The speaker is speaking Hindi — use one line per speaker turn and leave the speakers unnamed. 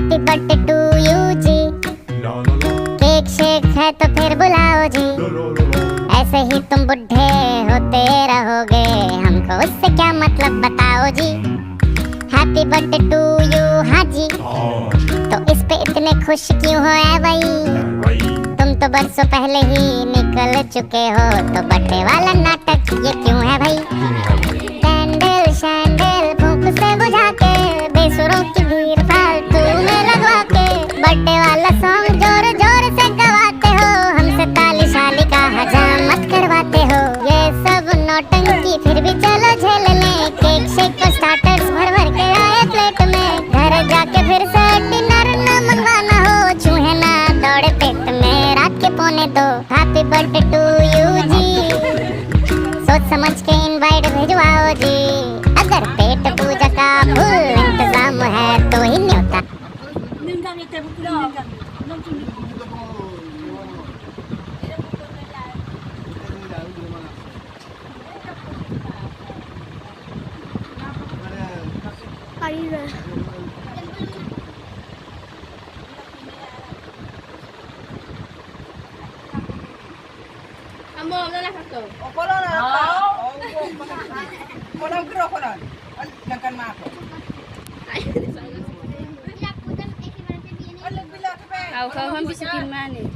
हैप्पी बर्थडे टू यू जी। केक शेक है तो फिर बुलाओ जी। ऐसे ही तुम बुढ़े होते रहोगे, हमको उससे क्या मतलब बताओ जी। हैप्पी बर्थडे टू यू हाँ जी। तो इस पे इतने खुश क्यों हो ऐ भाई, तुम तो बरसों पहले ही निकल चुके हो, तो बर्थडे वाला नाटक ये क्यों है भाई। कैंडल शैंडल फूंक से बुझा के, बेसुरों की भीड़ फालतू में लगवा के, बर्थडे वाला सॉन्ग जोर जोर से गवाते हो, हमसे ताली शाली का हजामत करवाते हो। ये सब नौटंकी फिर भी चलो झेल लें, केक शेक और स्टार्टर्स भर भर के आए प्लेट में, घर जाके फिर से डिनर न मंगवाना हो, चूहे ना दौड़े पेट में रात के पौने दो। हैप्पी बर्थडे टू यू जी, सोच समझ के इनवाइट भिजवाओ जी, अगर पेट पूजा का फुल इंतजाम है तो ही न्योता।
Kau bisa gimana?